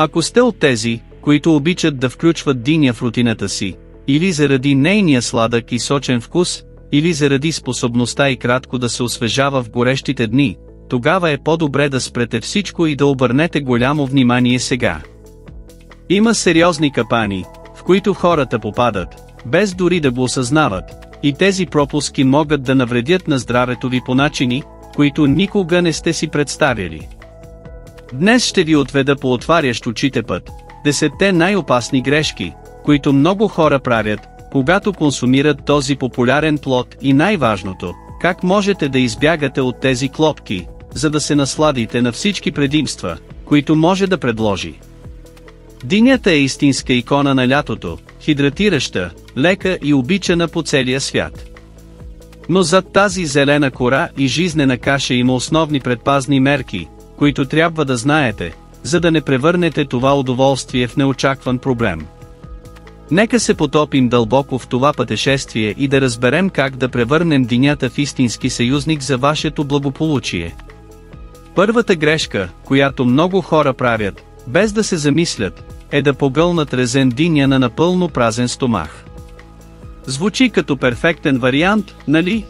Ако сте от тези, които обичат да включват диня в рутината си, или заради нейния сладък и сочен вкус, или заради способността и кратко да се освежава в горещите дни, тогава е по-добре да спрете всичко и да обърнете голямо внимание сега. Има сериозни капани, в които хората попадат, без дори да го осъзнават, и тези пропуски могат да навредят на здравето ви по начини, които никога не сте си представили. Днес ще ви отведа по отварящ очите път, 10 най-опасни грешки, които много хора правят, когато консумират този популярен плод, и най-важното, как можете да избягате от тези клопки, за да се насладите на всички предимства, които може да предложи. Динята е истинска икона на лятото, хидратираща, лека и обичана по целия свят. Но зад тази зелена кора и жизнена каша има основни предпазни мерки, които трябва да знаете, за да не превърнете това удоволствие в неочакван проблем. Нека се потопим дълбоко в това пътешествие и да разберем как да превърнем динята в истински съюзник за вашето благополучие. Първата грешка, която много хора правят, без да се замислят, е да погълнат резен диня на напълно празен стомах. Звучи като перфектен вариант, нали?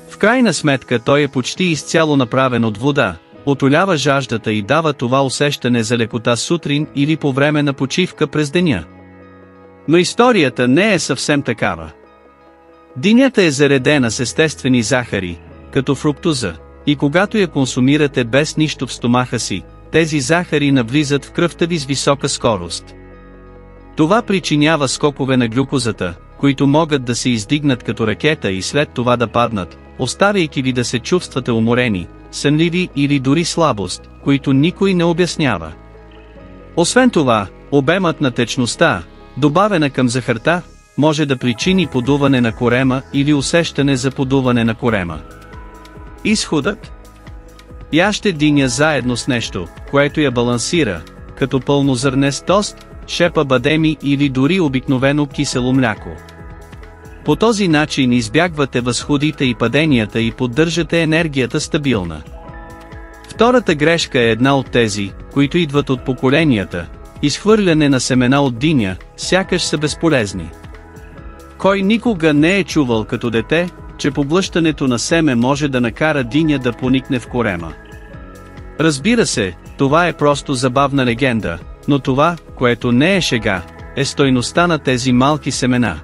В крайна сметка той е почти изцяло направен от вода, утолява жаждата и дава това усещане за лекота сутрин или по време на почивка през деня. Но историята не е съвсем такава. Динята е заредена с естествени захари, като фруктоза, и когато я консумирате без нищо в стомаха си, тези захари навлизат в кръвта ви с висока скорост. Това причинява скокове на глюкозата, които могат да се издигнат като ракета и след това да паднат, оставяйки ви да се чувствате уморени, сънливи или дори слабост, които никой не обяснява. Освен това, обемът на течността, добавена към захарта, може да причини подуване на корема или усещане за подуване на корема. Изходът? Яще диня заедно с нещо, което я балансира, като пълнозърнест тост, шепа бадеми или дори обикновено кисело мляко. По този начин избягвате възходите и паденията и поддържате енергията стабилна. Втората грешка е една от тези, които идват от поколенията. Изхвърляне на семена от диня, сякаш са безполезни. Кой никога не е чувал като дете, че поглъщането на семе може да накара диня да поникне в корема? Разбира се, това е просто забавна легенда, но това, което не е шега, е стойността на тези малки семена.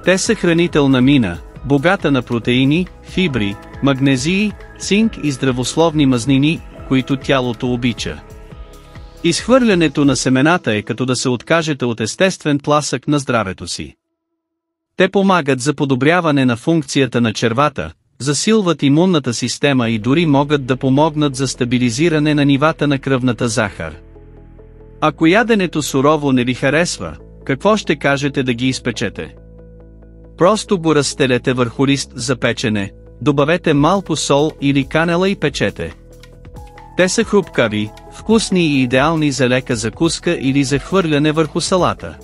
Те са хранителна мина, богата на протеини, фибри, магнезии, цинк и здравословни мазнини, които тялото обича. Изхвърлянето на семената е като да се откажете от естествен тласък на здравето си. Те помагат за подобряване на функцията на червата, засилват имунната система и дори могат да помогнат за стабилизиране на нивата на кръвната захар. Ако яденето сурово не ви харесва, какво ще кажете да ги изпечете? Просто го разстелете върху лист за печене, добавете малко сол или канела и печете. Те са хрупкави, вкусни и идеални за лека закуска или за хвърляне върху салата.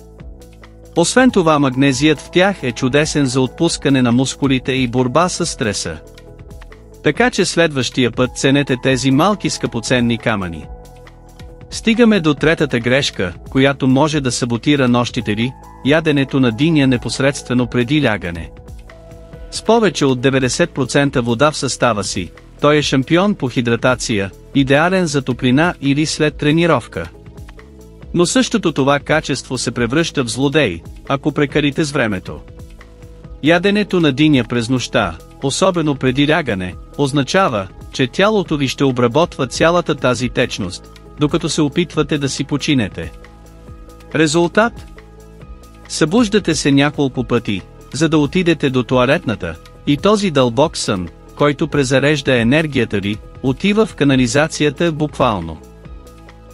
Освен това, магнезият в тях е чудесен за отпускане на мускулите и борба с стреса. Така че следващия път ценете тези малки скъпоценни камъни. Стигаме до третата грешка, която може да саботира нощите ви – яденето на диня непосредствено преди лягане. С повече от 90% вода в състава си, той е шампион по хидратация, идеален за топлина или след тренировка. Но същото това качество се превръща в злодей, ако прекалите с времето. Яденето на диня през нощта, особено преди лягане, означава, че тялото ви ще обработва цялата тази течност, докато се опитвате да си починете. Резултат? Събуждате се няколко пъти, за да отидете до тоалетната, и този дълбок сън, който презарежда енергията ви, отива в канализацията буквално.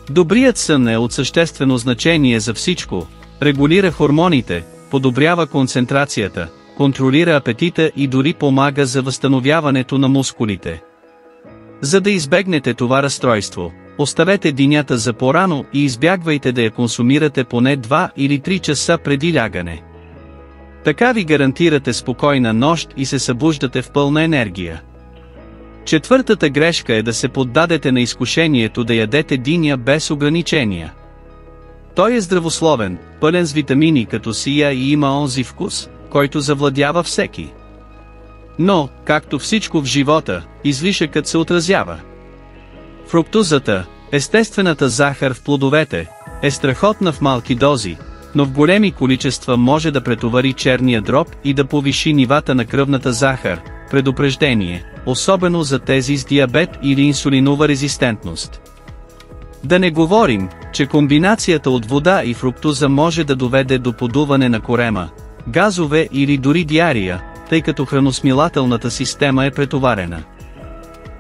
Добрият сън е от съществено значение за всичко, регулира хормоните, подобрява концентрацията, контролира апетита и дори помага за възстановяването на мускулите. За да избегнете това разстройство, оставете динята за по-рано и избягвайте да я консумирате поне 2 или 3 часа преди лягане. Така ви гарантирате спокойна нощ и се събуждате в пълна енергия. Четвъртата грешка е да се поддадете на изкушението да ядете диня без ограничения. Той е здравословен, пълен с витамини като сия и има онзи вкус, който завладява всеки. Но, както всичко в живота, излишъкът се отразява. Фруктозата, естествената захар в плодовете, е страхотна в малки дози, но в големи количества може да претовари черния дроб и да повиши нивата на кръвната захар. Предупреждение, особено за тези с диабет или инсулинова резистентност. Да не говорим, че комбинацията от вода и фруктоза може да доведе до подуване на корема, газове или дори диария, тъй като храносмилателната система е претоварена.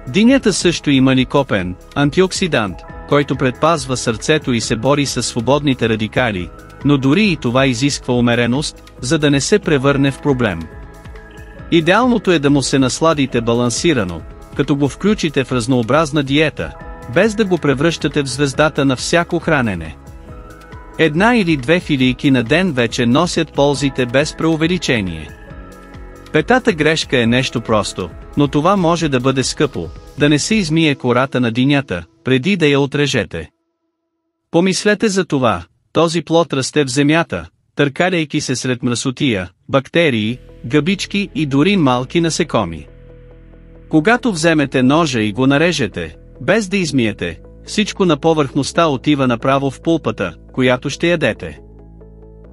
Динята също има ликопен, антиоксидант, който предпазва сърцето и се бори с свободните радикали, но дори и това изисква умереност, за да не се превърне в проблем. Идеалното е да му се насладите балансирано, като го включите в разнообразна диета, без да го превръщате в звездата на всяко хранене. Една или две филийки на ден вече носят ползите без преувеличение. Петата грешка е нещо просто, но това може да бъде скъпо, да не се измие кората на динята, преди да я отрежете. Помислете за това, този плод расте в земята, търкаляйки се сред мръсотия, бактерии, гъбички и дори малки насекоми. Когато вземете ножа и го нарежете, без да измиете, всичко на повърхността отива направо в пулпата, която ще ядете.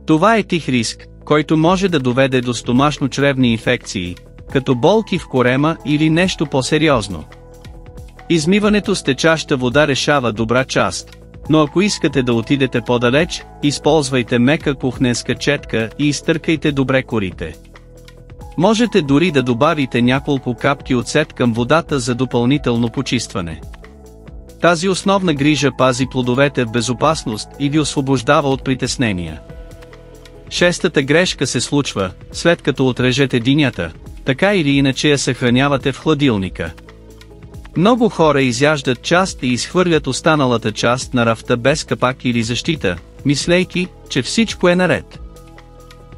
Това е тих риск, който може да доведе до стомашно-чревни инфекции, като болки в корема или нещо по-сериозно. Измиването с течаща вода решава добра част, но ако искате да отидете по-далеч, използвайте мека кухненска четка и изтъркайте добре корите. Можете дори да добавите няколко капки оцет към водата за допълнително почистване. Тази основна грижа пази плодовете в безопасност и ги освобождава от притеснения. Шестата грешка се случва, след като отрежете динята, така или иначе я съхранявате в хладилника. Много хора изяждат част и изхвърлят останалата част на рафта без капак или защита, мислейки, че всичко е наред.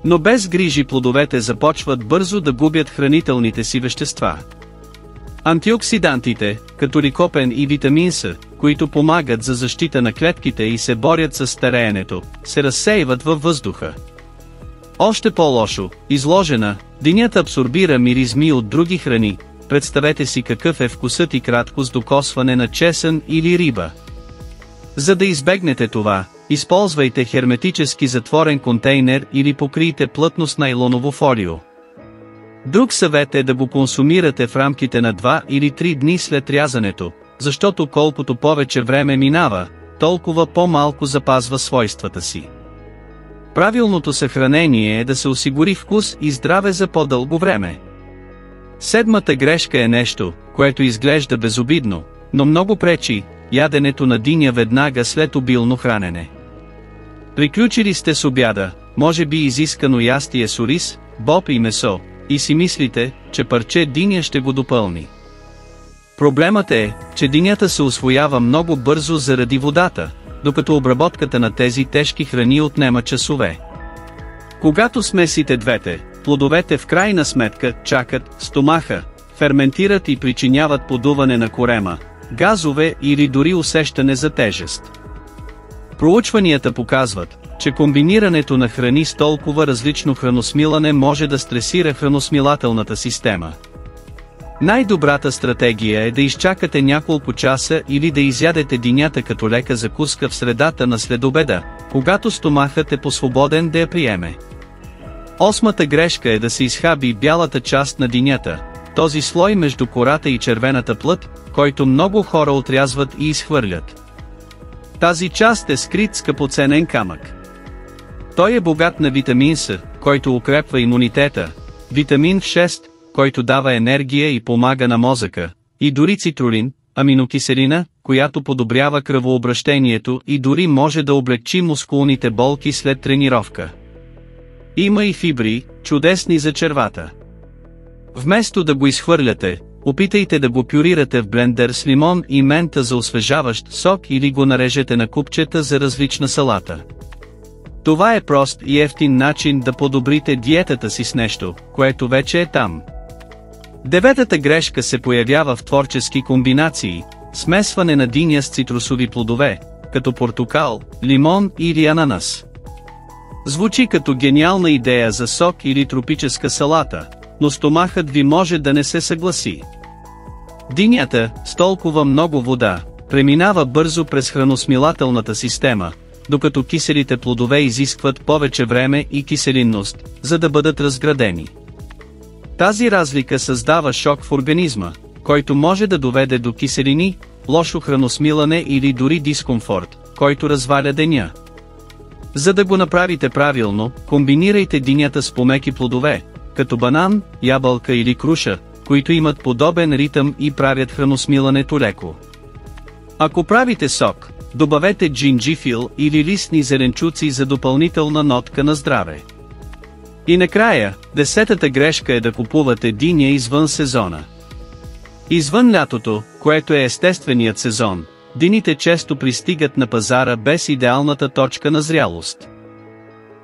Но без грижи плодовете започват бързо да губят хранителните си вещества. Антиоксидантите, като ликопен и витамин С, които помагат за защита на клетките и се борят с стареенето, се разсейват във въздуха. Още по-лошо, изложена, динята абсорбира миризми от други храни. Представете си какъв е вкусът и кратко с докосване на чесън или риба. За да избегнете това, използвайте херметически затворен контейнер или покрийте плътно с найлоново фолио. Друг съвет е да го консумирате в рамките на 2 или 3 дни след рязането, защото колкото повече време минава, толкова по-малко запазва свойствата си. Правилното съхранение е да се осигури вкус и здраве за по-дълго време. Седмата грешка е нещо, което изглежда безобидно, но много пречи – яденето на диня веднага след обилно хранене. Приключили сте с обяда, може би изискано ястие с ориз, боб и месо, и си мислите, че парче диня ще го допълни. Проблемът е, че динята се усвоява много бързо заради водата, докато обработката на тези тежки храни отнема часове. Когато смесите двете, плодовете в крайна сметка чакат стомаха, ферментират и причиняват подуване на корема, газове или дори усещане за тежест. Проучванията показват, че комбинирането на храни с толкова различно храносмилане може да стресира храносмилателната система. Най-добрата стратегия е да изчакате няколко часа или да изядете динята като лека закуска в средата на следобеда, когато стомахът е по-свободен да я приеме. Осмата грешка е да се изхаби бялата част на динята, този слой между кората и червената плът, който много хора отрязват и изхвърлят. Тази част е скрит скъпоценен камък. Той е богат на витамин С, който укрепва имунитета, витамин 6, който дава енергия и помага на мозъка, и дори цитрулин, аминокиселина, която подобрява кръвообращението и дори може да облегчи мускулните болки след тренировка. Има и фибри, чудесни за червата. Вместо да го изхвърляте, опитайте да го пюрирате в блендер с лимон и мента за освежаващ сок или го нарежете на купчета за различна салата. Това е прост и евтин начин да подобрите диетата си с нещо, което вече е там. Деветата грешка се появява в творчески комбинации, смесване на диня с цитрусови плодове, като портокал, лимон или ананас. Звучи като гениална идея за сок или тропическа салата, но стомахът ви може да не се съгласи. Динята, с толкова много вода, преминава бързо през храносмилателната система, докато киселите плодове изискват повече време и киселинност, за да бъдат разградени. Тази разлика създава шок в организма, който може да доведе до киселини, лошо храносмилане или дори дискомфорт, който разваля деня. За да го направите правилно, комбинирайте динята с помеки плодове, като банан, ябълка или круша, които имат подобен ритъм и правят храносмилането леко. Ако правите сок, добавете джинджифил или листни зеленчуци за допълнителна нотка на здраве. И накрая, 10-та грешка е да купувате диня извън сезона. Извън лятото, което е естественият сезон, дините често пристигат на пазара без идеалната точка на зрялост.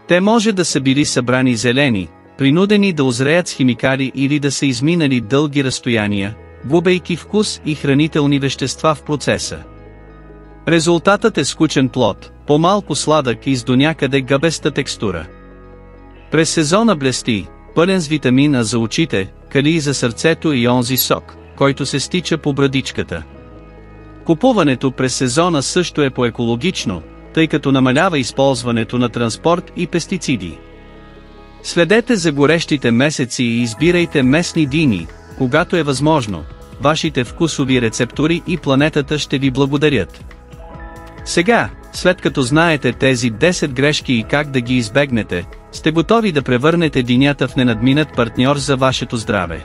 Те може да са били събрани зелени, принудени да озреят с химикали или да са изминали дълги разстояния, губейки вкус и хранителни вещества в процеса. Резултатът е скучен плод, по-малко сладък и с донякъде гъбеста текстура. През сезона блести, пълен с витамина за очите, калий за сърцето и онзи сок, който се стича по брадичката. Купуването през сезона също е по-екологично, тъй като намалява използването на транспорт и пестициди. Следете за горещите месеци и избирайте местни дини, когато е възможно. Вашите вкусови рецептори и планетата ще ви благодарят. Сега, след като знаете тези 10 грешки и как да ги избегнете, сте готови да превърнете динята в ненадминат партньор за вашето здраве.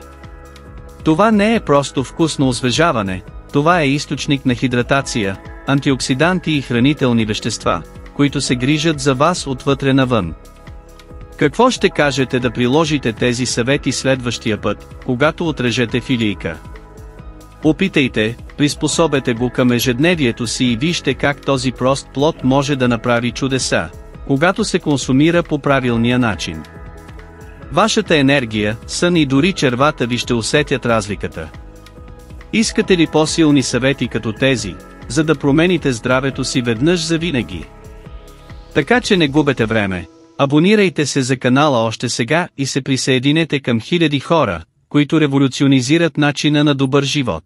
Това не е просто вкусно освежаване, това е източник на хидратация, антиоксиданти и хранителни вещества, които се грижат за вас отвътре навън. Какво ще кажете да приложите тези съвети следващия път, когато отрежете филийка? Опитайте, приспособете го към ежедневието си и вижте как този прост плод може да направи чудеса, когато се консумира по правилния начин. Вашата енергия, сън и дори червата ви ще усетят разликата. Искате ли по-силни съвети като тези, за да промените здравето си веднъж завинаги? Така че не губете време, абонирайте се за канала още сега и се присъединете към хиляди хора, които революционизират начина на добър живот.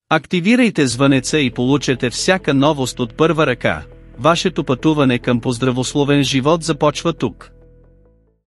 Активирайте звънеца и получете всяка новост от първа ръка. Вашето пътуване към поздравословен живот започва тук.